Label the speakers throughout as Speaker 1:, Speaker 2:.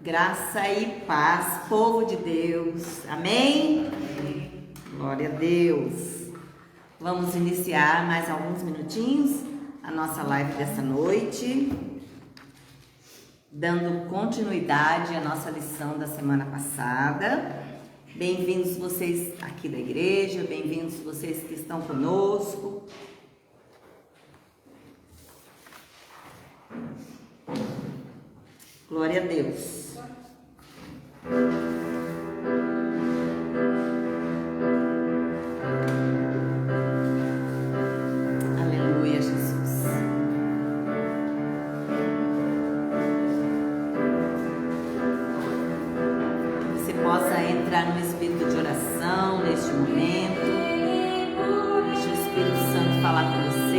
Speaker 1: Graça e paz, povo de Deus. Amém? Glória a Deus. Vamos iniciar mais alguns minutinhos a nossa live dessa noite, dando continuidade à nossa lição da semana passada. Bem-vindos vocês aqui da igreja, bem-vindos vocês que estão conosco. Glória a Deus. Aleluia, Jesus. Que você possa entrar no espírito de oração neste momento. Deixa o Espírito Santo falar com você.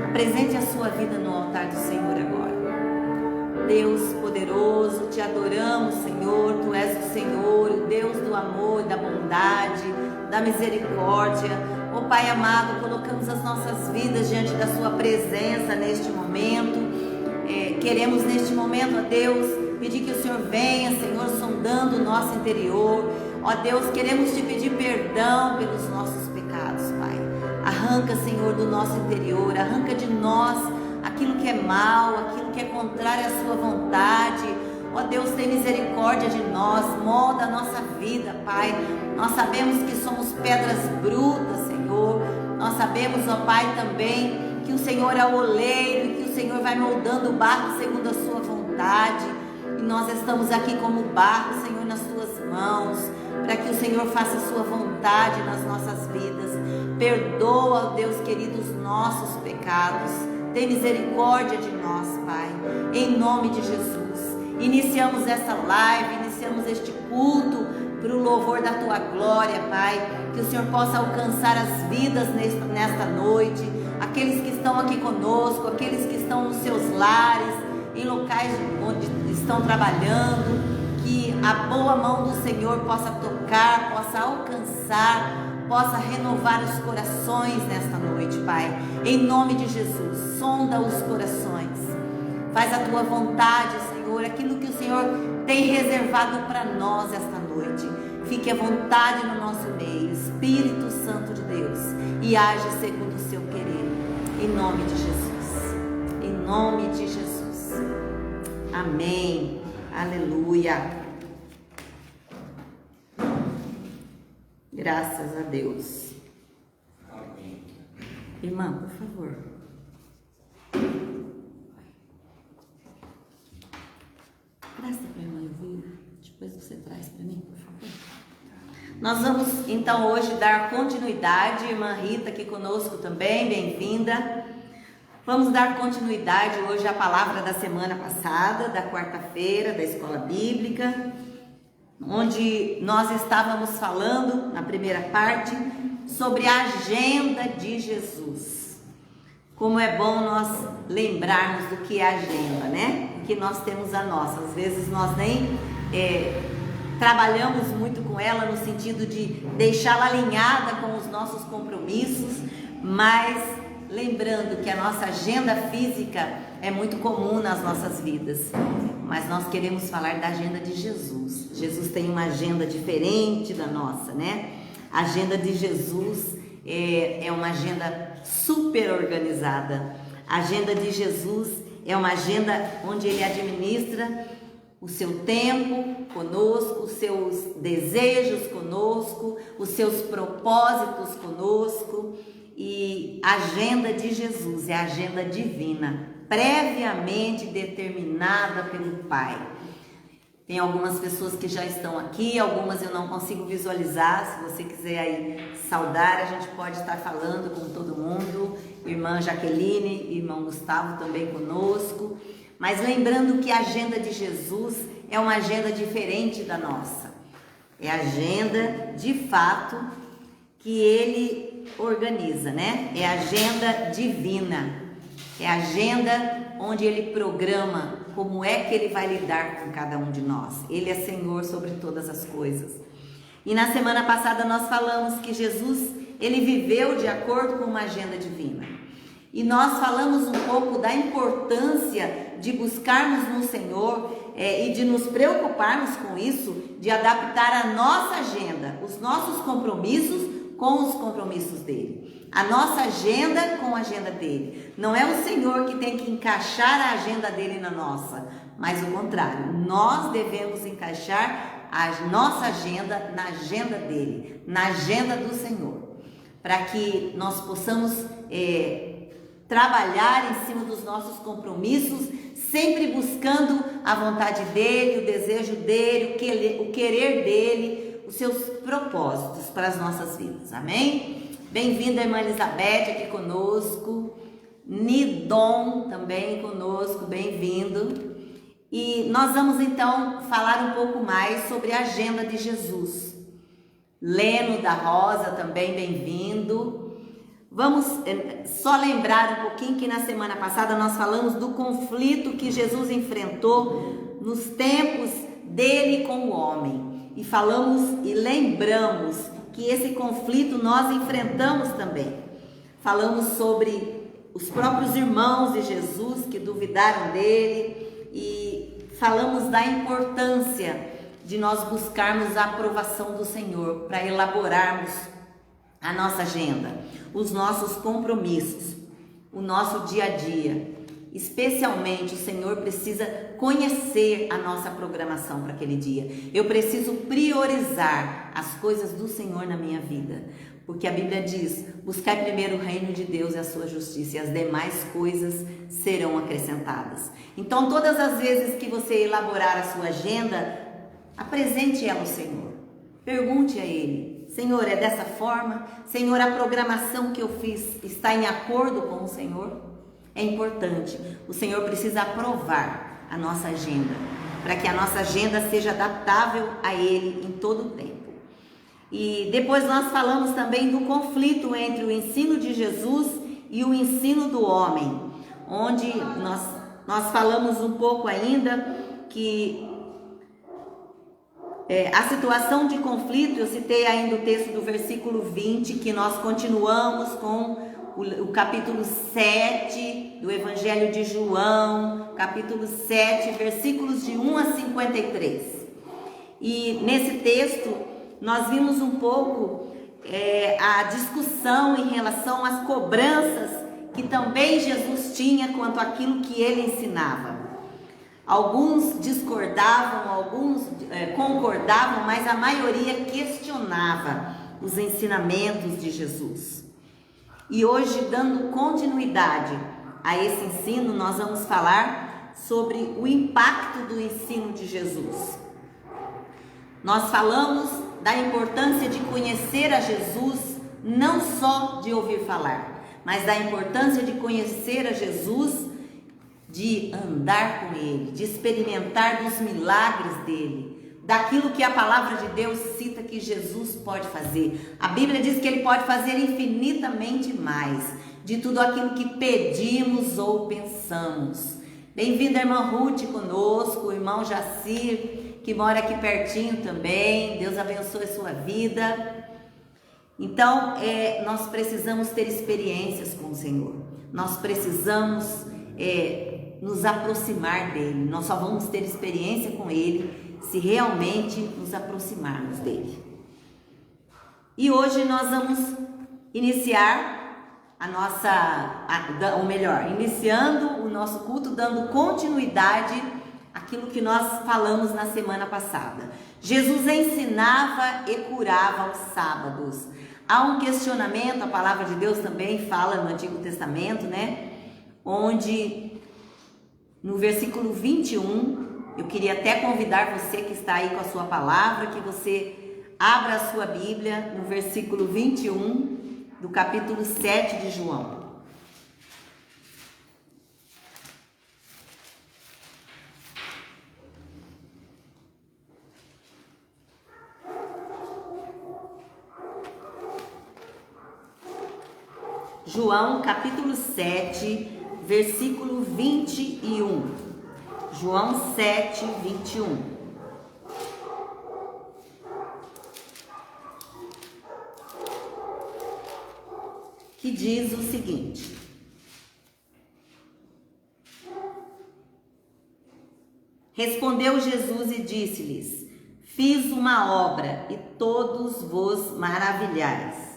Speaker 1: Apresente a sua vida no altar do Senhor agora. Deus poderoso, te adoramos, Senhor. Tu és o Senhor, o Deus do amor, da bondade, da misericórdia. Ó Pai amado, colocamos as nossas vidas diante da sua presença neste momento. Queremos neste momento, ó Deus, pedir que o Senhor venha, Senhor, sondando o nosso interior. Ó Deus, queremos te pedir perdão pelos nossos pecados, Pai. Arranca, Senhor, do nosso interior, arranca de nós aquilo que é mal, aquilo que é contrário à sua vontade. Ó Deus, tem misericórdia de nós, molda a nossa vida, Pai. Nós sabemos que somos pedras brutas, Senhor. Nós sabemos, ó Pai, também que o Senhor é o oleiro e que o Senhor vai moldando o barro segundo a sua vontade. E nós estamos aqui como barro, Senhor, nas tuas mãos, para que o Senhor faça a sua vontade nas nossas vidas. Perdoa, ó Deus querido, os nossos pecados. Tem misericórdia de nós, Pai, em nome de Jesus. Iniciamos essa live, iniciamos este culto para o louvor da tua glória, Pai. Que o Senhor possa alcançar as vidas nesta noite, aqueles que estão aqui conosco, aqueles que estão nos seus lares, em locais onde estão trabalhando, que a boa mão do Senhor possa tocar, possa alcançar, possa renovar os corações nesta noite, Pai. Em nome de Jesus, sonda os corações, faz a tua vontade, Senhor, aquilo que o Senhor tem reservado para nós esta noite. Fique à vontade no nosso meio, Espírito Santo de Deus, e age segundo o seu querer, em nome de Jesus, em nome de Jesus. Amém, aleluia, graças a Deus.
Speaker 2: Amém.
Speaker 1: Irmã, por favor. Presta para a irmã ouvir, depois você traz para mim, por favor. Nós vamos então hoje dar continuidade, irmã Rita aqui conosco também, bem-vinda. Vamos dar continuidade hoje à palavra da semana passada, da quarta-feira, da escola bíblica, onde nós estávamos falando, na primeira parte, sobre a agenda de Jesus. Como é bom nós lembrarmos do que é agenda, né? Que nós temos a nossa. Às vezes nós nem trabalhamos muito com ela no sentido de deixá-la alinhada com os nossos compromissos, mas lembrando que a nossa agenda física é muito comum nas nossas vidas, mas nós queremos falar da agenda de Jesus. Jesus tem uma agenda diferente da nossa, né? A agenda de Jesus é uma agenda super organizada. A agenda de Jesus é uma agenda onde ele administra o seu tempo conosco, os seus desejos conosco, os seus propósitos conosco. E a agenda de Jesus é a agenda divina, previamente determinada pelo Pai. Tem algumas pessoas que já estão aqui, algumas eu não consigo visualizar. Se você quiser aí saudar, a gente pode estar falando com todo mundo. Irmã Jaqueline, irmão Gustavo também conosco. Mas lembrando que a agenda de Jesus é uma agenda diferente da nossa. É a agenda, de fato, que ele organiza, né? É a agenda divina. É a agenda onde ele programa como é que ele vai lidar com cada um de nós. Ele é Senhor sobre todas as coisas. E na semana passada nós falamos que Jesus, ele viveu de acordo com uma agenda divina. E nós falamos um pouco da importância de buscarmos no Senhor e de nos preocuparmos com isso, de adaptar a nossa agenda, os nossos compromissos com os compromissos dele. A nossa agenda com a agenda dele. Não é o Senhor que tem que encaixar a agenda dele na nossa, mas o contrário. Nós devemos encaixar a nossa agenda na agenda dele, na agenda do Senhor, para que nós possamos trabalhar em cima dos nossos compromissos, sempre buscando a vontade dele, o desejo dele, o querer dele, os seus propósitos para as nossas vidas. Amém? Bem-vinda, irmã Elizabeth, aqui conosco. Nidon também conosco, bem-vindo. E nós vamos então falar um pouco mais sobre a agenda de Jesus. Leno da Rosa também, bem-vindo. Vamos só lembrar um pouquinho que na semana passada nós falamos do conflito que Jesus enfrentou nos tempos dele com o homem. E falamos e lembramos que esse conflito nós enfrentamos também. Falamos sobre os próprios irmãos de Jesus que duvidaram dele e falamos da importância de nós buscarmos a aprovação do Senhor para elaborarmos a nossa agenda, os nossos compromissos, o nosso dia a dia. Especialmente o Senhor precisa conhecer a nossa programação para aquele dia. Eu preciso priorizar as coisas do Senhor na minha vida. Porque a Bíblia diz: buscai primeiro o reino de Deus e a sua justiça, e as demais coisas serão acrescentadas. Então, todas as vezes que você elaborar a sua agenda, apresente ela ao Senhor. Pergunte a Ele: Senhor, é dessa forma? Senhor, a programação que eu fiz está em acordo com o Senhor? É importante. O Senhor precisa aprovar a nossa agenda, para que a nossa agenda seja adaptável a Ele em todo o tempo. E depois nós falamos também do conflito entre o ensino de Jesus e o ensino do homem, onde nós falamos um pouco ainda que a situação de conflito, eu citei ainda o texto do versículo 20, que nós continuamos com o capítulo 7 do Evangelho de João, capítulo 7, versículos de 1 a 53. E nesse texto nós vimos um pouco a discussão em relação às cobranças que também Jesus tinha quanto àquilo que ele ensinava. Alguns discordavam, alguns concordavam, mas a maioria questionava os ensinamentos de Jesus. E hoje, dando continuidade a esse ensino, nós vamos falar sobre o impacto do ensino de Jesus. Nós falamos da importância de conhecer a Jesus, não só de ouvir falar, mas da importância de conhecer a Jesus, de andar com Ele, de experimentar dos milagres dele, daquilo que a palavra de Deus cita que Jesus pode fazer. A Bíblia diz que Ele pode fazer infinitamente mais de tudo aquilo que pedimos ou pensamos. Bem-vinda a irmã Ruth conosco, o irmão Jacir, que mora aqui pertinho também. Deus abençoe a sua vida. Então, nós precisamos ter experiências com o Senhor. Nós precisamos nos aproximar dele. Nós só vamos ter experiência com ele se realmente nos aproximarmos dele. E hoje nós vamos iniciar iniciando o nosso culto, dando continuidade àquilo que nós falamos na semana passada. Jesus ensinava e curava aos sábados. Há um questionamento, a palavra de Deus também fala no Antigo Testamento, né? Onde no versículo 21, eu queria até convidar você que está aí com a sua palavra, que você abra a sua Bíblia no versículo 21 do capítulo 7 de João. João capítulo 7, versículo 21. João 7, 21. Que diz o seguinte: respondeu Jesus e disse-lhes: fiz uma obra e todos vos maravilhais.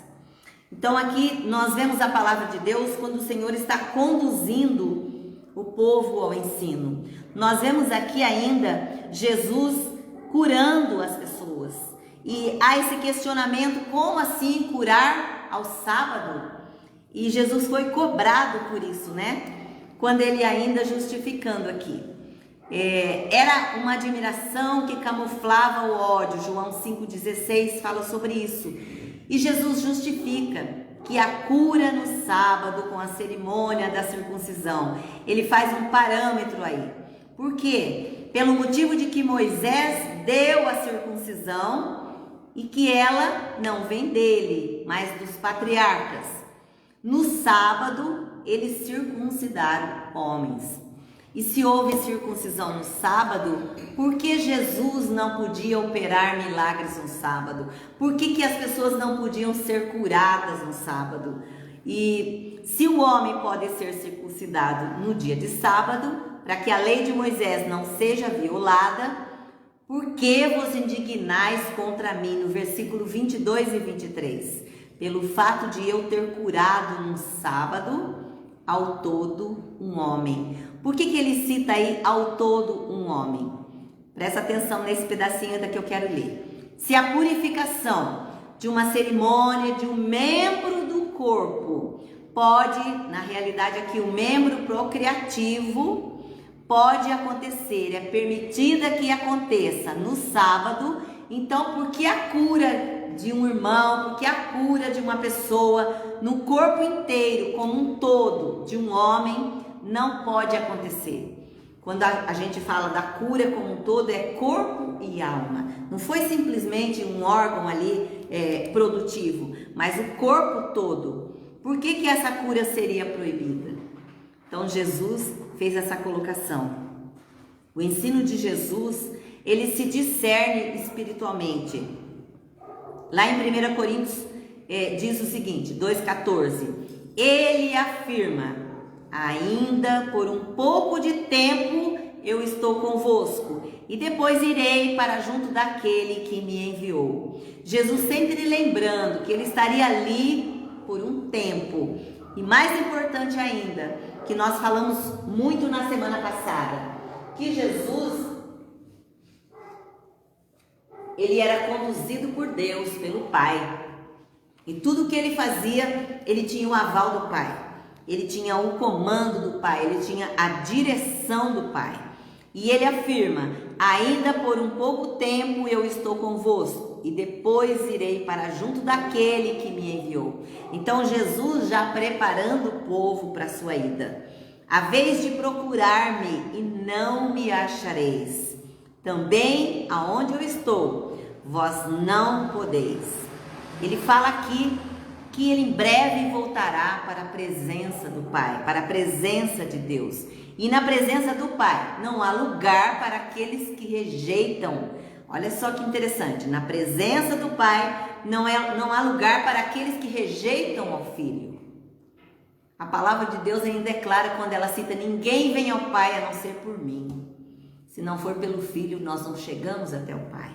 Speaker 1: Então aqui nós vemos a palavra de Deus quando o Senhor está conduzindo o povo ao ensino. Nós vemos aqui ainda Jesus curando as pessoas. E há esse questionamento: como assim curar ao sábado? E Jesus foi cobrado por isso, né? Quando ele ainda justificando aqui. Era uma admiração que camuflava o ódio. João 5,16 fala sobre isso. E Jesus justifica que a cura no sábado com a cerimônia da circuncisão, ele faz um parâmetro aí. Por quê? Pelo motivo de que Moisés deu a circuncisão e que ela não vem dele, mas dos patriarcas. No sábado, eles circuncidaram homens. E se houve circuncisão no sábado, por que Jesus não podia operar milagres no sábado? Por que as pessoas não podiam ser curadas no sábado? E se o homem pode ser circuncidado no dia de sábado, para que a lei de Moisés não seja violada, por que vos indignais contra mim? No versículo 22 e 23. Pelo fato de eu ter curado no sábado, ao todo um homem. Por que ele cita aí ao todo um homem? Presta atenção nesse pedacinho daqui que eu quero ler. Se a purificação de uma cerimônia, de um membro do corpo. Pode, na realidade aqui, o membro procriativo pode acontecer, é permitida que aconteça no sábado. Então, porque a cura de um irmão, porque a cura de uma pessoa no corpo inteiro, como um todo, de um homem, não pode acontecer. Quando a gente fala da cura como um todo, é corpo e alma. Não foi simplesmente um órgão ali produtivo, mas o corpo todo. Por que essa cura seria proibida? Então Jesus fez essa colocação. O ensino de Jesus, ele se discerne espiritualmente. Lá em 1 Coríntios diz o seguinte, 2,14. Ele afirma: ainda por um pouco de tempo eu estou convosco, e depois irei para junto daquele que me enviou. Jesus sempre lembrando que ele estaria ali por um tempo. E mais importante ainda, que nós falamos muito na semana passada, que Jesus, ele era conduzido por Deus, pelo Pai. E tudo que ele fazia, ele tinha o aval do Pai. Ele tinha o comando do Pai, ele tinha a direção do Pai. E ele afirma: ainda por um pouco tempo eu estou convosco, e depois irei para junto daquele que me enviou. Então Jesus já preparando o povo para a sua ida. A vez de procurar-me e não me achareis. Também aonde eu estou, vós não podeis. Ele fala aqui que ele em breve voltará para a presença do Pai, para a presença de Deus. E na presença do Pai não há lugar para aqueles que rejeitam. Olha só que interessante, na presença do Pai não há lugar para aqueles que rejeitam ao Filho. A palavra de Deus ainda é clara quando ela cita: ninguém vem ao Pai a não ser por mim. Se não for pelo Filho, nós não chegamos até o Pai.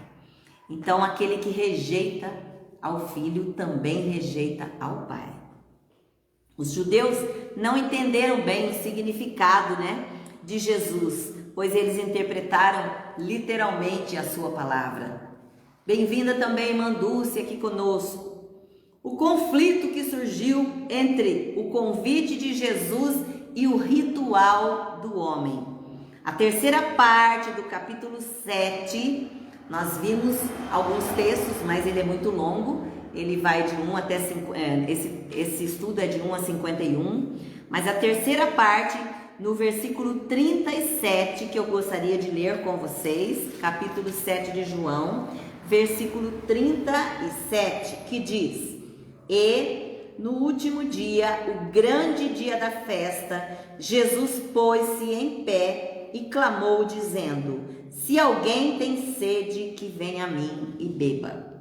Speaker 1: Então aquele que rejeita ao Filho também rejeita ao Pai. Os judeus não entenderam bem o significado, de Jesus, pois eles interpretaram literalmente a sua palavra. Bem-vinda também, irmã Dulce, aqui conosco. O conflito que surgiu entre o convite de Jesus e o ritual do homem. A terceira parte do capítulo 7, nós vimos alguns textos, mas ele é muito longo. Ele vai de 1 até 5, esse estudo é de 1 a 51, mas a terceira parte, no versículo 37, que eu gostaria de ler com vocês, capítulo 7 de João, versículo 37, que diz: e no último dia, o grande dia da festa, Jesus pôs-se em pé e clamou, dizendo: se alguém tem sede, que venha a mim e beba.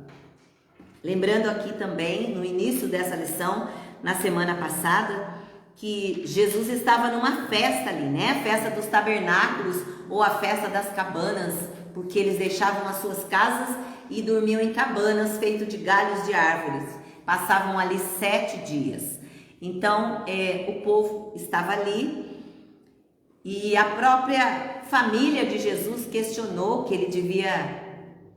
Speaker 1: Lembrando aqui também, no início dessa lição, na semana passada, que Jesus estava numa festa ali, a festa dos tabernáculos ou a festa das cabanas, porque eles deixavam as suas casas e dormiam em cabanas feitas de galhos de árvores. Passavam ali 7 dias. Então, o povo estava ali e a própria família de Jesus questionou que ele devia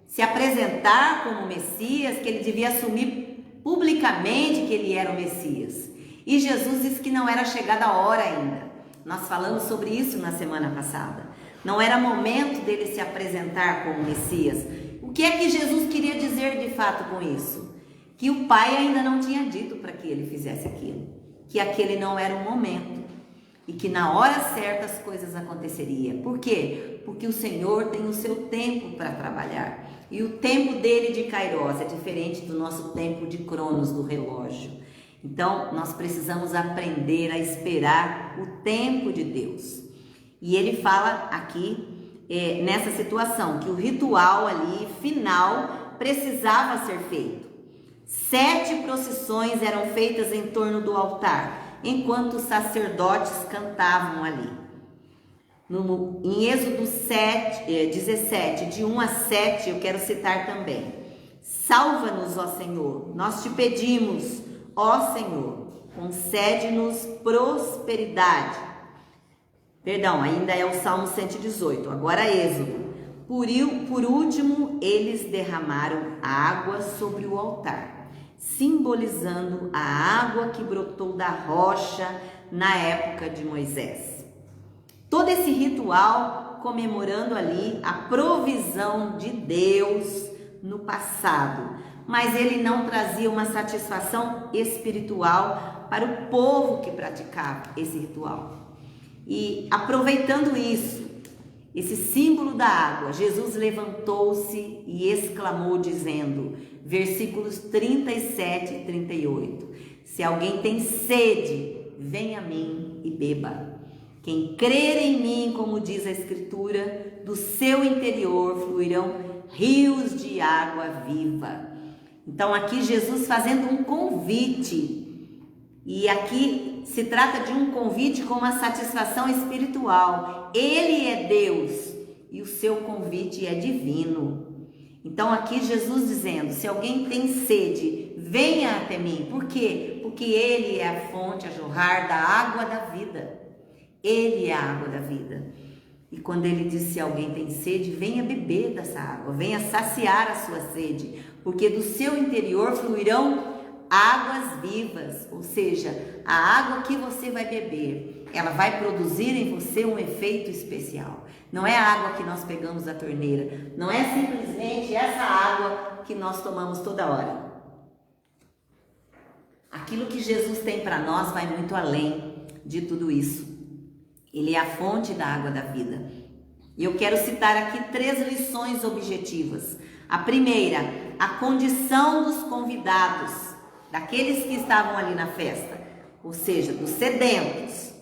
Speaker 1: se apresentar como Messias, que ele devia assumir publicamente que ele era o Messias. E Jesus disse que não era chegada a hora ainda. Nós falamos sobre isso na semana passada. Não era momento dele se apresentar como Messias. O que é que Jesus queria dizer de fato com isso? Que o Pai ainda não tinha dito para que ele fizesse aquilo. Que aquele não era o momento. E que na hora certa as coisas aconteceriam. Por quê? Porque o Senhor tem o seu tempo para trabalhar. E o tempo dele de Kairos é diferente do nosso tempo de Cronos, do relógio. Então, nós precisamos aprender a esperar o tempo de Deus. E ele fala aqui, nessa situação, que o ritual ali, final, precisava ser feito. 7 procissões eram feitas em torno do altar, enquanto os sacerdotes cantavam ali. Em Êxodo 17, de 1 a 7, eu quero citar também: salva-nos, ó Senhor, nós te pedimos, ó Senhor, concede-nos prosperidade. Perdão, ainda é o Salmo 118, agora Êxodo. Por último, eles derramaram água sobre o altar. simbolizando a água que brotou da rocha na época de Moisés. Todo esse ritual comemorando ali a provisão de Deus no passado, mas ele não trazia uma satisfação espiritual para o povo que praticava esse ritual. E aproveitando isso, esse símbolo da água, Jesus levantou-se e exclamou dizendo, versículos 37 e 38, se alguém tem sede, venha a mim e beba. Quem crer em mim, como diz a Escritura, do seu interior fluirão rios de água viva. Então aqui Jesus fazendo um convite, e aqui se trata de um convite com uma satisfação espiritual. Ele é Deus e o seu convite é divino. Então aqui Jesus dizendo, se alguém tem sede, venha até mim. Por quê? Porque Ele é a fonte a jorrar da água da vida. Ele é a água da vida. E quando ele diz, se alguém tem sede, venha beber dessa água, venha saciar a sua sede, porque do seu interior fluirão águas vivas, ou seja, a água que você vai beber, ela vai produzir em você um efeito especial. Não é a água que nós pegamos da torneira, não é simplesmente essa água que nós tomamos toda hora. Aquilo que Jesus tem para nós vai muito além de tudo isso. Ele é a fonte da água da vida. E eu quero citar aqui 3 lições objetivas. A primeira, a condição dos convidados, daqueles que estavam ali na festa, ou seja, dos sedentos.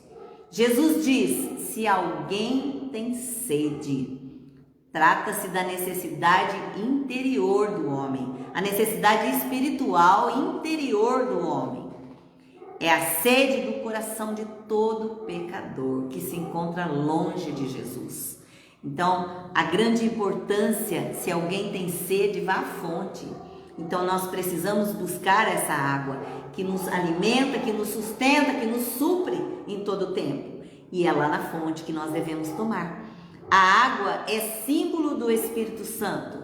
Speaker 1: Jesus diz, se alguém tem sede, trata-se da necessidade interior do homem, a necessidade espiritual interior do homem. É a sede do coração de todo pecador que se encontra longe de Jesus. Então, a grande importância, se alguém tem sede, vá à fonte. Então, nós precisamos buscar essa água que nos alimenta, que nos sustenta, que nos supre em todo o tempo. E é lá na fonte que nós devemos tomar. A água é símbolo do Espírito Santo,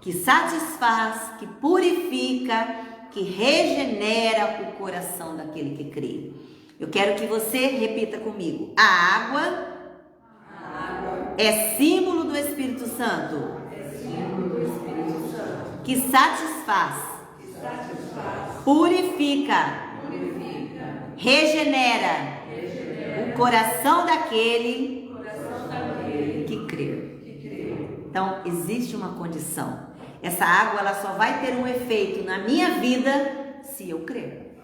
Speaker 1: que satisfaz, que purifica, que regenera o coração daquele que crê. Eu quero que você repita comigo. A água é símbolo do Espírito Santo, que satisfaz, purifica, regenera o coração daquele que crê. Então, existe uma condição. Essa água ela só vai ter um efeito na minha vida se eu crer.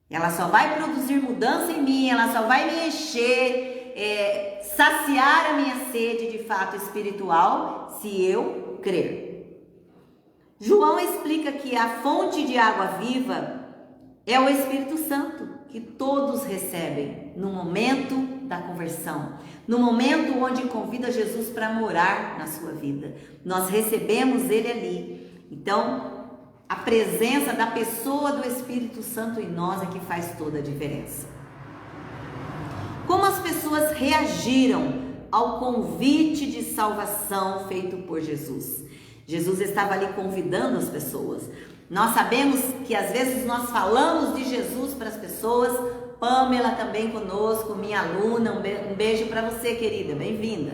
Speaker 1: Ela só vai produzir mudança em mim, ela só vai me encher, saciar a minha sede de fato espiritual se eu crer. João explica que a fonte de água viva é o Espírito Santo, que todos recebem no momento da conversão, no momento onde convida Jesus para morar na sua vida. Nós recebemos Ele ali. Então, a presença da pessoa do Espírito Santo em nós é que faz toda a diferença. Como as pessoas reagiram ao convite de salvação feito por Jesus? Jesus estava ali convidando as pessoas. Nós sabemos que às vezes nós falamos de Jesus para as pessoas. Pamela também conosco, minha aluna, um beijo para você, querida, bem-vinda.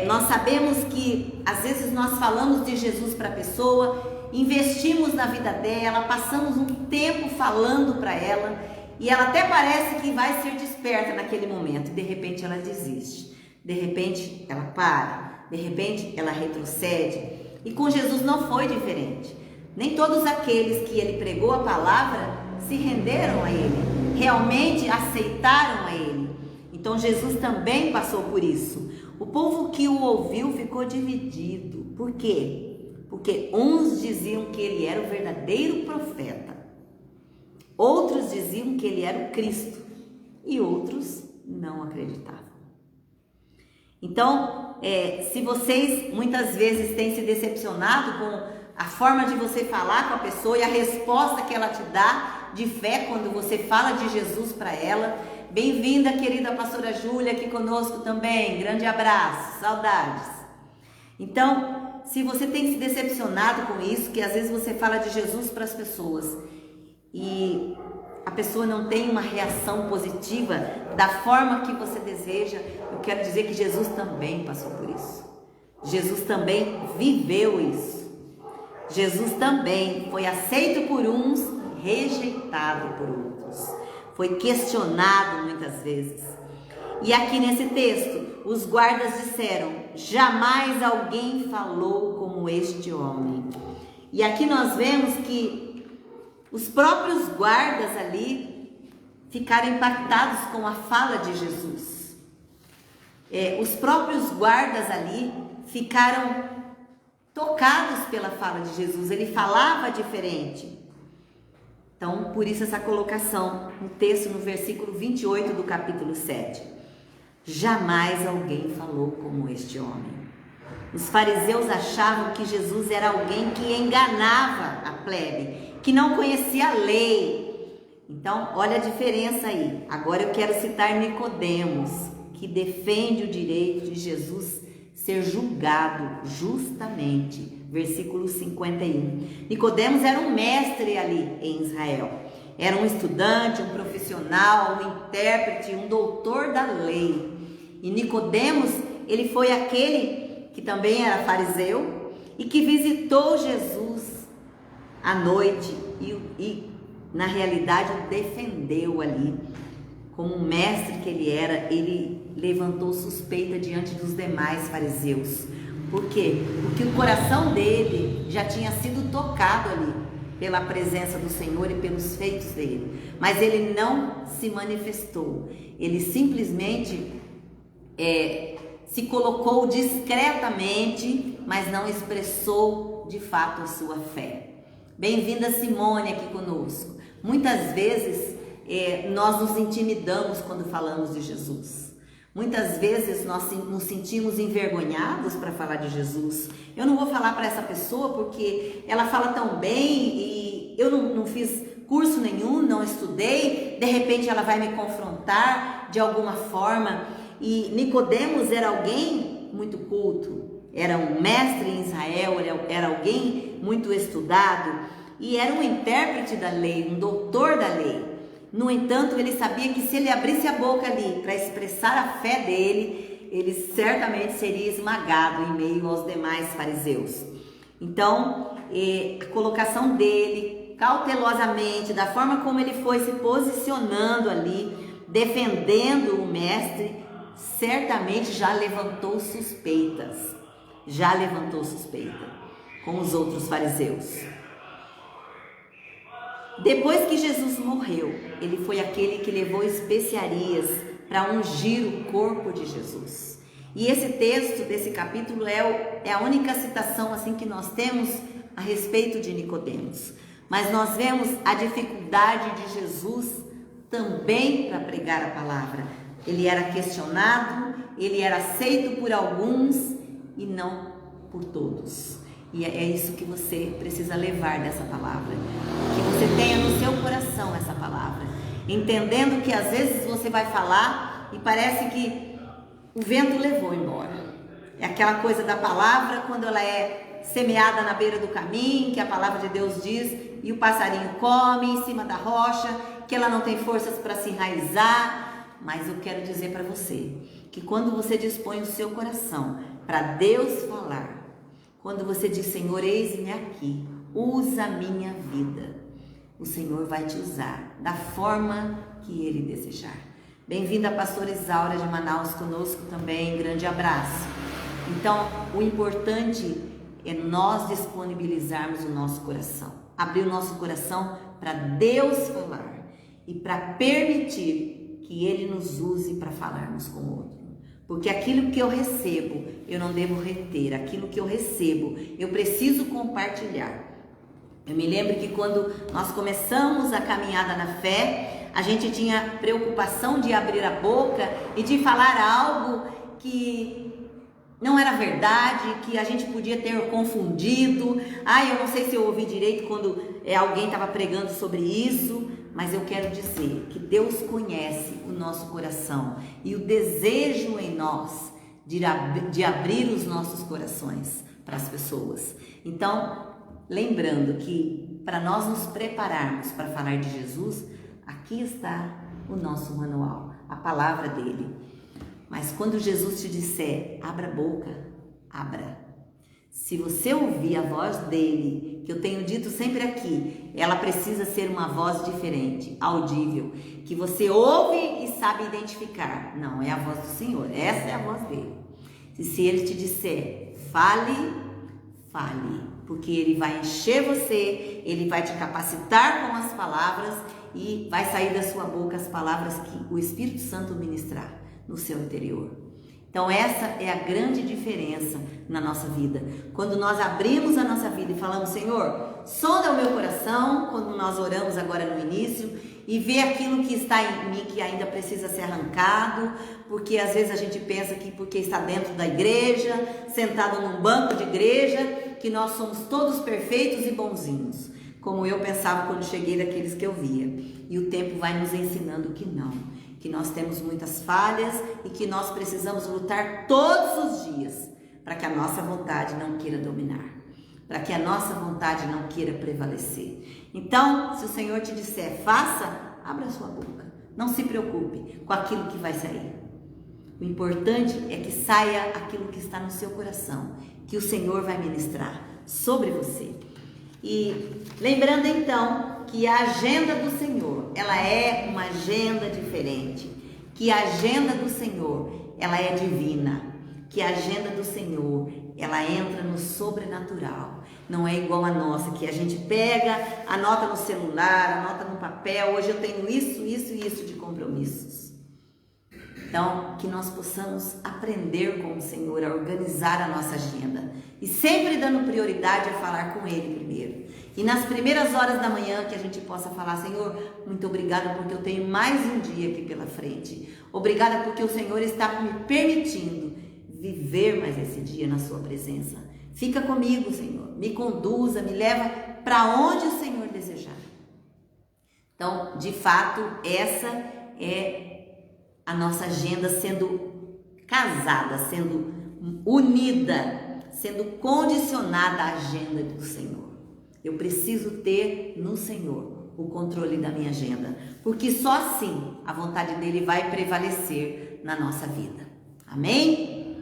Speaker 1: Nós sabemos que às vezes nós falamos de Jesus para a pessoa, investimos na vida dela, passamos um tempo falando para ela, e ela até parece que vai ser desperta naquele momento, de repente ela desiste, de repente ela para, de repente ela retrocede. E com Jesus não foi diferente. Nem todos aqueles que ele pregou a palavra se renderam a ele, realmente aceitaram a ele. Então Jesus também passou por isso. O povo que o ouviu ficou dividido. Por quê? Porque uns diziam que ele era o verdadeiro profeta, outros diziam que ele era o Cristo e outros não acreditavam. Então, se vocês muitas vezes têm se decepcionado com a forma de você falar com a pessoa e a resposta que ela te dá de fé quando você fala de Jesus para ela, bem-vinda, querida pastora Júlia, aqui conosco também, grande abraço, saudades. Então, se você tem se decepcionado com isso, que às vezes você fala de Jesus para as pessoas e a pessoa não tem uma reação positiva da forma que você deseja, eu quero dizer que Jesus também passou por isso. Jesus também viveu isso. Jesus também foi aceito por uns, rejeitado por outros. Foi questionado muitas vezes. E aqui nesse texto, os guardas disseram: jamais alguém falou como este homem. E aqui nós vemos que os próprios guardas ali ficaram impactados com a fala de Jesus. Os próprios guardas ali ficaram tocados pela fala de Jesus. Ele falava diferente. Então, por isso essa colocação no texto, no versículo 28 do capítulo 7. Jamais alguém falou como este homem. Os fariseus achavam que Jesus era alguém que enganava a plebe, que não conhecia a lei. Então, olha a diferença aí. Agora eu quero citar Nicodemos, que defende o direito de Jesus ser julgado justamente. Versículo 51. Nicodemos era um mestre ali em Israel. Era um estudante, um profissional, um intérprete, um doutor da lei. E Nicodemos, ele foi aquele que também era fariseu e que visitou Jesus à noite e na realidade o defendeu ali. Como um mestre que ele era, ele levantou suspeita diante dos demais fariseus. Por quê? Porque o coração dele já tinha sido tocado ali pela presença do Senhor e pelos feitos dele. Mas ele não se manifestou. Ele simplesmente se colocou discretamente, mas não expressou de fato a sua fé. Bem-vinda Simone aqui conosco. Muitas vezes nós nos intimidamos quando falamos de Jesus. Muitas vezes nós nos sentimos envergonhados para falar de Jesus. Eu não vou falar para essa pessoa porque ela fala tão bem e eu não fiz curso nenhum, não estudei. De repente ela vai me confrontar de alguma forma. E Nicodemos era alguém muito culto, era um mestre em Israel, era alguém muito estudado e era um intérprete da lei, um doutor da lei. No entanto, ele sabia que se ele abrisse a boca ali para expressar a fé dele, ele certamente seria esmagado em meio aos demais fariseus. Então, a colocação dele, cautelosamente, da forma como ele foi se posicionando ali, defendendo o mestre, certamente já levantou suspeitas. Já levantou suspeita com os outros fariseus. Depois que Jesus morreu, ele foi aquele que levou especiarias para ungir o corpo de Jesus. E esse texto desse capítulo é a única citação assim que nós temos a respeito de Nicodemos. Mas nós vemos a dificuldade de Jesus também para pregar a palavra. Ele era questionado, ele era aceito por alguns e não por todos. E é isso que você precisa levar dessa palavra. Que você tenha no seu coração essa palavra. Entendendo que às vezes você vai falar e parece que o vento levou embora. É aquela coisa da palavra quando ela é semeada na beira do caminho, que a palavra de Deus diz, e o passarinho come em cima da rocha, que ela não tem forças para se enraizar. Mas eu quero dizer para você que quando você dispõe o seu coração para Deus falar, quando você diz: Senhor, eis-me aqui, usa a minha vida, o Senhor vai te usar da forma que Ele desejar. Bem-vinda a pastora Isaura de Manaus conosco também, grande abraço. Então, o importante é nós disponibilizarmos o nosso coração, abrir o nosso coração para Deus falar e para permitir que Ele nos use para falarmos com o outro. Porque aquilo que eu recebo, eu não devo reter. Aquilo que eu recebo, eu preciso compartilhar. Eu me lembro que quando nós começamos a caminhada na fé, a gente tinha preocupação de abrir a boca e de falar algo que não era verdade, que a gente podia ter confundido. Eu não sei se eu ouvi direito quando alguém estava pregando sobre isso. Mas eu quero dizer que Deus conhece o nosso coração e o desejo em nós de abrir os nossos corações para as pessoas. Então, lembrando que para nós nos prepararmos para falar de Jesus, aqui está o nosso manual, a palavra dele. Mas quando Jesus te disser, abra a boca, abra. Se você ouvir a voz dele, que eu tenho dito sempre aqui, ela precisa ser uma voz diferente, audível, que você ouve e sabe identificar. Não, é a voz do Senhor, essa é a voz dele. E se ele te disser, fale, fale, porque ele vai encher você, ele vai te capacitar com as palavras e vai sair da sua boca as palavras que o Espírito Santo ministrar no seu interior. Então essa é a grande diferença na nossa vida. Quando nós abrimos a nossa vida e falamos, Senhor, sonda o meu coração, quando nós oramos agora no início, e vê aquilo que está em mim que ainda precisa ser arrancado, porque às vezes a gente pensa que porque está dentro da igreja, sentado num banco de igreja, que nós somos todos perfeitos e bonzinhos, como eu pensava quando cheguei daqueles que eu via. E o tempo vai nos ensinando que não, que nós temos muitas falhas e que nós precisamos lutar todos os dias para que a nossa vontade não queira dominar, para que a nossa vontade não queira prevalecer. Então, se o Senhor te disser, faça, abra a sua boca, não se preocupe com aquilo que vai sair. O importante é que saia aquilo que está no seu coração, que o Senhor vai ministrar sobre você. E lembrando então que a agenda do Senhor, ela é uma agenda diferente, que a agenda do Senhor, ela é divina, que a agenda do Senhor, ela entra no sobrenatural, não é igual a nossa, que a gente pega, anota no celular, anota no papel, hoje eu tenho isso, isso e isso de compromissos. Então, que nós possamos aprender com o Senhor a organizar a nossa agenda e sempre dando prioridade a falar com Ele primeiro. E nas primeiras horas da manhã que a gente possa falar, Senhor, muito obrigada porque eu tenho mais um dia aqui pela frente. Obrigada porque o Senhor está me permitindo viver mais esse dia na sua presença. Fica comigo, Senhor, me conduza, me leva para onde o Senhor desejar. Então, de fato, essa é a nossa agenda sendo casada, sendo unida, sendo condicionada à agenda do Senhor. Eu preciso ter no Senhor o controle da minha agenda, porque só assim a vontade dele vai prevalecer na nossa vida. Amém?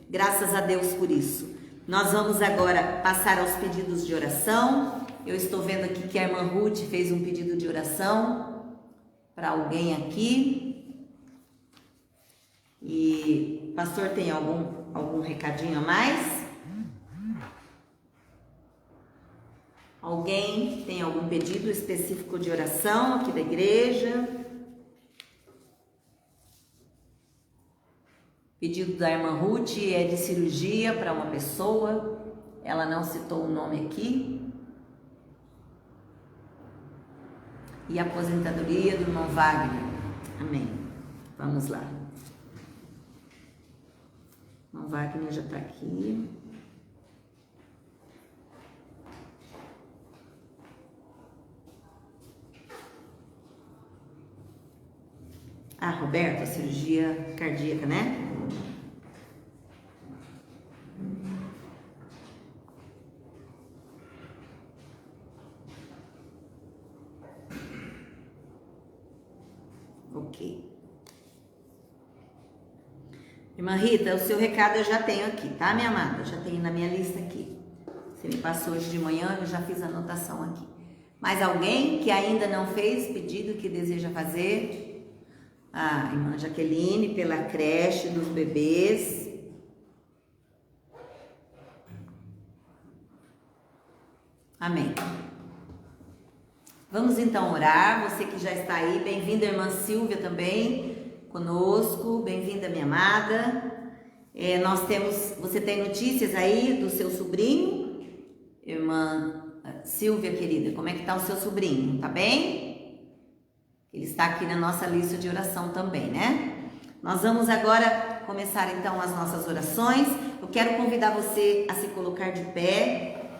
Speaker 1: Graças a Deus por isso. Nós vamos agora passar aos pedidos de oração. Eu estou vendo aqui que a irmã Ruth fez um pedido de oração para alguém aqui. E pastor, tem algum recadinho a mais? Alguém tem algum pedido específico de oração aqui da igreja? Pedido da irmã Ruth é de cirurgia para uma pessoa. Ela não citou o nome aqui. E a aposentadoria do irmão Wagner. Amém. Vamos lá. O irmão Wagner já está aqui. Ah, Roberto, a cirurgia cardíaca, né? Ok. Irmã Rita, o seu recado eu já tenho aqui, tá, minha amada? Eu já tenho na minha lista aqui. Você me passou hoje de manhã, eu já fiz a anotação aqui. Mais alguém que ainda não fez pedido que deseja fazer? A irmã Jaqueline, pela creche dos bebês. Amém. Vamos então orar. Você que já está aí, bem-vinda, irmã Silvia, também conosco. Bem-vinda, minha amada. Você tem notícias aí do seu sobrinho? Irmã Silvia, querida, como é que está o seu sobrinho? Tá bem? Ele está aqui na nossa lista de oração também, né? Nós vamos agora começar então as nossas orações. Eu quero convidar você a se colocar de pé.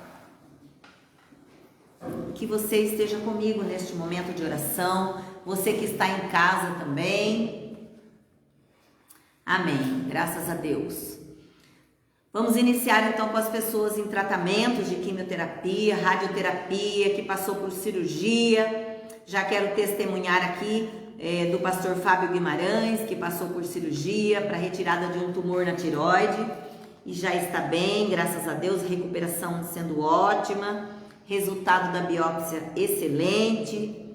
Speaker 1: Que você esteja comigo neste momento de oração. Você que está em casa também. Amém. Graças a Deus. Vamos iniciar então com as pessoas em tratamentos de quimioterapia, radioterapia, que passou por cirurgia. Já quero testemunhar aqui do pastor Fábio Guimarães, que passou por cirurgia para retirada de um tumor na tireoide e já está bem, graças a Deus, recuperação sendo ótima, resultado da biópsia excelente.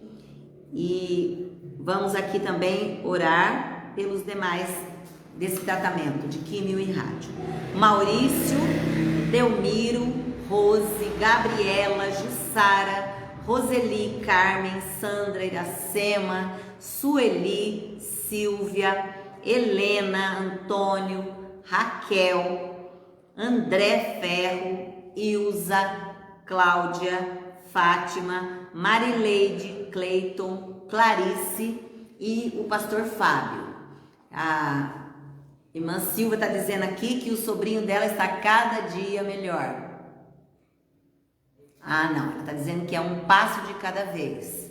Speaker 1: E vamos aqui também orar pelos demais desse tratamento de químio e rádio. Maurício, Delmiro, Rose, Gabriela, Jussara, Roseli, Carmen, Sandra, Iracema, Sueli, Silvia, Helena, Antônio, Raquel, André Ferro, Ilza, Cláudia, Fátima, Marileide, Cleiton, Clarice e o pastor Fábio. A irmã Silva está dizendo aqui que o sobrinho dela está cada dia melhor. Ah, não, ela está dizendo que é um passo de cada vez.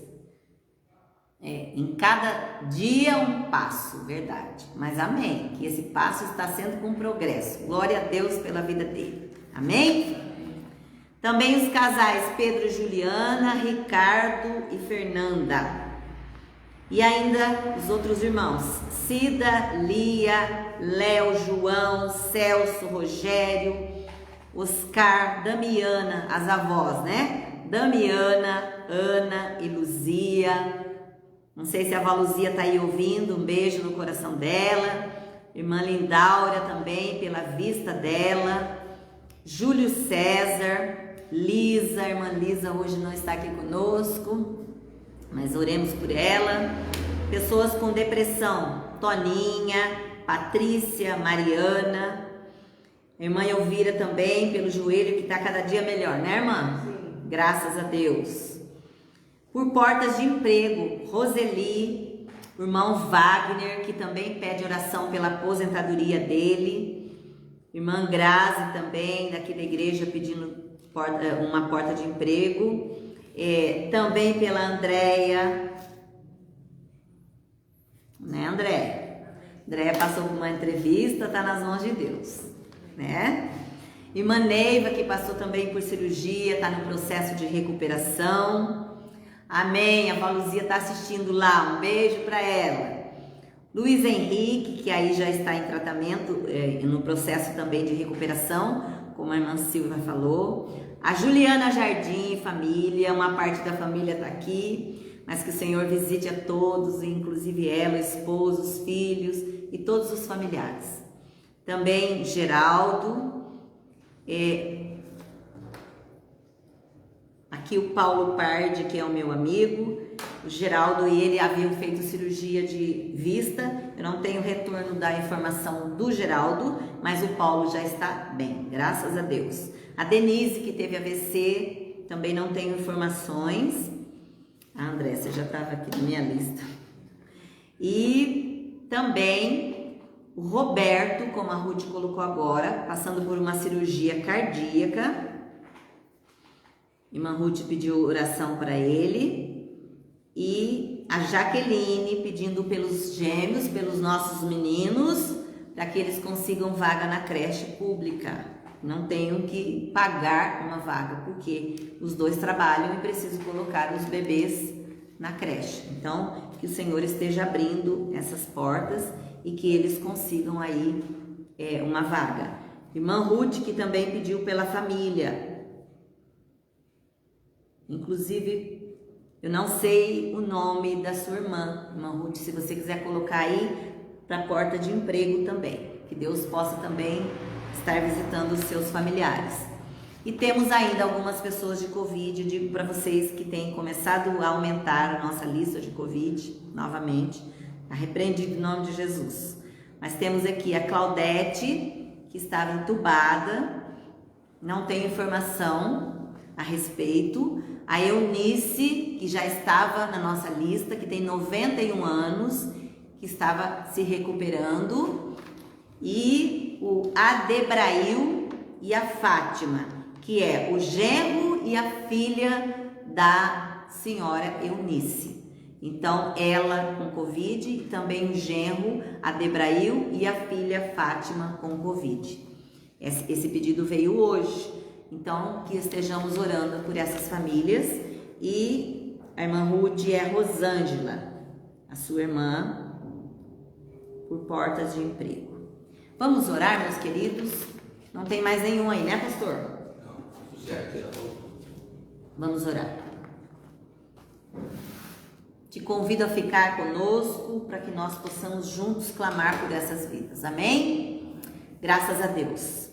Speaker 1: Em cada dia um passo, verdade. Mas amém, que esse passo está sendo com progresso. Glória a Deus pela vida dele. Amém? Também os casais Pedro e Juliana, Ricardo e Fernanda. E ainda os outros irmãos, Cida, Lia, Léo, João, Celso, Rogério, Oscar, Damiana, as avós, né? Damiana, Ana e Luzia. Não sei se a avó Luzia tá aí ouvindo, um beijo no coração dela. Irmã Lindaura também, pela vista dela. Júlio César, Lisa, irmã Lisa hoje não está aqui conosco, mas oremos por ela. Pessoas com depressão, Toninha, Patrícia, Mariana. Irmã Elvira também, pelo joelho que está cada dia melhor, né, irmã? Sim. Graças a Deus. Por portas de emprego, Roseli, o irmão Wagner, que também pede oração pela aposentadoria dele. Irmã Grazi também, daqui da igreja, pedindo uma porta de emprego. Também pela Andréia, né, Andréia? Andréia passou por uma entrevista, está nas mãos de Deus, né? Irmã Neiva, que passou também por cirurgia, está no processo de recuperação. Amém, a Valuzia está assistindo lá, um beijo para ela. Luiz Henrique, que aí já está em tratamento, no processo também de recuperação, como a irmã Silvia falou. A Juliana Jardim, família, uma parte da família está aqui, mas que o Senhor visite a todos, inclusive ela, o esposo, os filhos e todos os familiares. Também Geraldo, aqui o Paulo Pardi, que é o meu amigo, o Geraldo e ele haviam feito cirurgia de vista. Eu não tenho retorno da informação do Geraldo, mas o Paulo já está bem, graças a Deus. A Denise, que teve AVC, também não tenho informações. A André, você já estava aqui na minha lista. E também o Roberto, como a Ruth colocou agora, passando por uma cirurgia cardíaca. Irmã Ruth pediu oração para ele. E a Jaqueline pedindo pelos gêmeos, pelos nossos meninos, para que eles consigam vaga na creche pública. Não tenham que pagar uma vaga, porque os dois trabalham e precisam colocar os bebês na creche. Então, que o Senhor esteja abrindo essas portas e que eles consigam aí uma vaga. Irmã Ruth, que também pediu pela família. Inclusive, eu não sei o nome da sua irmã Ruth, se você quiser colocar aí para a porta de emprego também. Que Deus possa também estar visitando os seus familiares. E temos ainda algumas pessoas de Covid, digo para vocês que têm começado a aumentar a nossa lista de Covid, novamente, está repreendido em nome de Jesus. Mas temos aqui a Claudete, que estava entubada, não tenho informação a respeito. A Eunice, que já estava na nossa lista, que tem 91 anos, que estava se recuperando. E o Adebrail e a Fátima, que é o genro e a filha da senhora Eunice. Então, ela com Covid e também o genro Adebrail e a filha Fátima com Covid. Esse pedido veio hoje. Então, que estejamos orando por essas famílias. E a irmã Ruth é Rosângela, a sua irmã, por portas de emprego. Vamos orar, meus queridos? Não tem mais nenhum aí, né, pastor?
Speaker 2: Não, tudo certo, já voltou.
Speaker 1: Vamos orar. Te convido a ficar conosco para que nós possamos juntos clamar por essas vidas. Amém? Graças a Deus.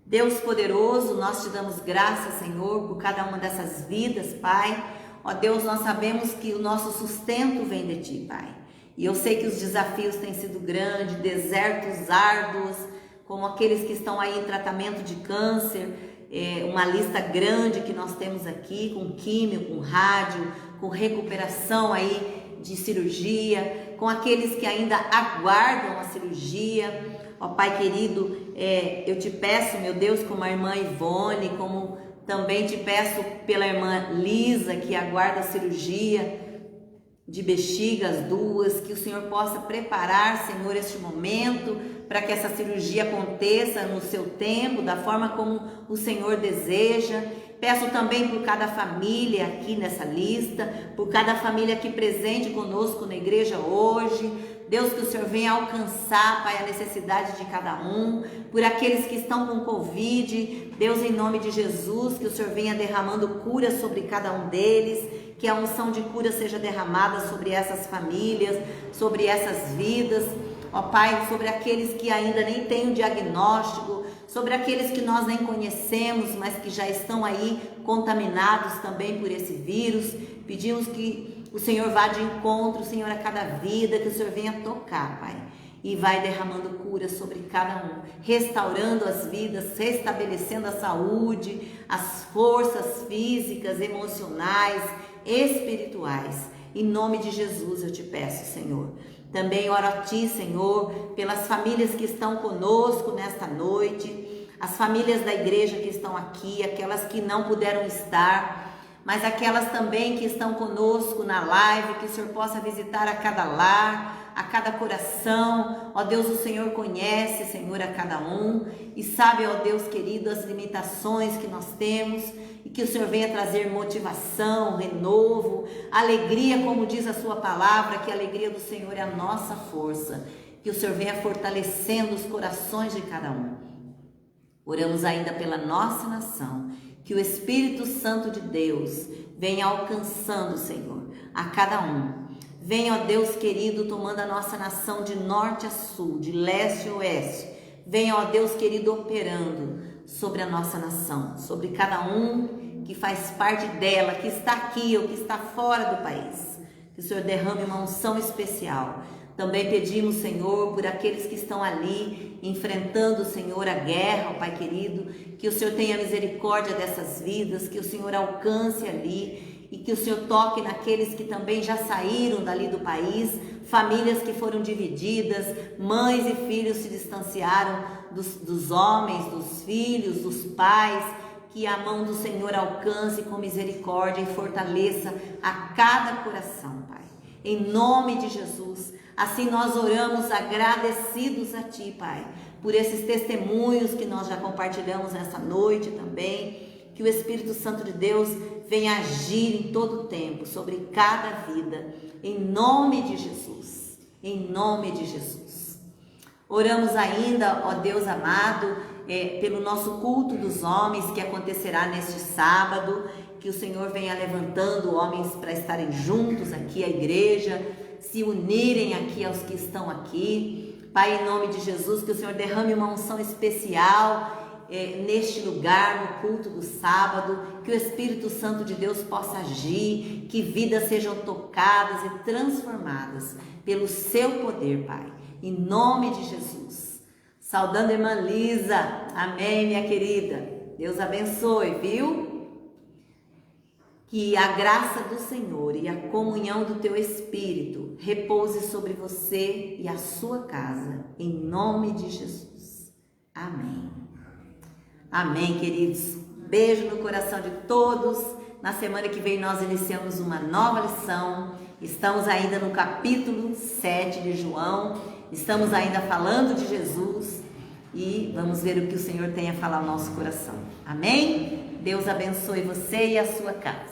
Speaker 1: Deus poderoso, nós te damos graças, Senhor, por cada uma dessas vidas, Pai. Ó Deus, nós sabemos que o nosso sustento vem de Ti, Pai. E eu sei que os desafios têm sido grandes, desertos árduos, como aqueles que estão aí em tratamento de câncer, uma lista grande que nós temos aqui, com químio, com rádio, com recuperação aí de cirurgia, com aqueles que ainda aguardam a cirurgia. Ó Pai querido, eu te peço, meu Deus, como a irmã Ivone, como também te peço pela irmã Lisa, que aguarda a cirurgia de bexiga, as duas, que o Senhor possa preparar, Senhor, este momento, para que essa cirurgia aconteça no seu tempo, da forma como o Senhor deseja. Peço também por cada família aqui nessa lista, por cada família aqui presente conosco na igreja hoje. Deus, que o Senhor venha alcançar, Pai, a necessidade de cada um, por aqueles que estão com Covid. Deus, em nome de Jesus, que o Senhor venha derramando cura sobre cada um deles, que a unção de cura seja derramada sobre essas famílias, sobre essas vidas. Ó Pai, sobre aqueles que ainda nem têm o diagnóstico, sobre aqueles que nós nem conhecemos, mas que já estão aí contaminados também por esse vírus. Pedimos que o Senhor vá de encontro, Senhor, a cada vida, que o Senhor venha tocar, Pai, e vai derramando cura sobre cada um, restaurando as vidas, restabelecendo a saúde, as forças físicas, emocionais, espirituais. Em nome de Jesus eu te peço, Senhor. Também oro a Ti, Senhor, pelas famílias que estão conosco nesta noite, as famílias da igreja que estão aqui, aquelas que não puderam estar, mas aquelas também que estão conosco na live, que o Senhor possa visitar a cada lar, a cada coração. Ó Deus, o Senhor conhece, Senhor, a cada um e sabe, ó Deus querido, as limitações que nós temos, e que o Senhor venha trazer motivação, renovo, alegria, como diz a sua palavra, que a alegria do Senhor é a nossa força, que o Senhor venha fortalecendo os corações de cada um. Oramos ainda pela nossa nação, que o Espírito Santo de Deus venha alcançando, Senhor, a cada um. Venha, ó Deus querido, tomando a nossa nação de norte a sul, de leste a oeste. Venha, ó Deus querido, operando sobre a nossa nação, sobre cada um que faz parte dela, que está aqui ou que está fora do país. Que o Senhor derrame uma unção especial. Também pedimos, Senhor, por aqueles que estão ali enfrentando, Senhor, a guerra, ó Pai querido, que o Senhor tenha misericórdia dessas vidas, que o Senhor alcance ali e que o Senhor toque naqueles que também já saíram dali do país, famílias que foram divididas, mães e filhos se distanciaram dos homens, dos filhos, dos pais. Que a mão do Senhor alcance com misericórdia e fortaleça a cada coração, Pai. Em nome de Jesus, assim nós oramos agradecidos a Ti, Pai, por esses testemunhos que nós já compartilhamos nessa noite também. Que o Espírito Santo de Deus venha agir em todo o tempo sobre cada vida, em nome de Jesus, em nome de Jesus. Oramos ainda, ó Deus amado, pelo nosso culto dos homens que acontecerá neste sábado, que o Senhor venha levantando homens para estarem juntos aqui à igreja, se unirem aqui aos que estão aqui. Pai, em nome de Jesus, que o Senhor derrame uma unção especial neste lugar, no culto do sábado, que o Espírito Santo de Deus possa agir, que vidas sejam tocadas e transformadas pelo seu poder, Pai, em nome de Jesus. Saudando a irmã Lisa, amém, minha querida, Deus abençoe, viu? Que a graça do Senhor e a comunhão do teu Espírito repouse sobre você e a sua casa, em nome de Jesus, amém. Amém, queridos. Beijo no coração de todos. Na semana que vem nós iniciamos uma nova lição. Estamos ainda no capítulo 7 de João. Estamos ainda falando de Jesus. e vamos ver o que o Senhor tem a falar ao nosso coração. Amém? Deus abençoe você e a sua casa.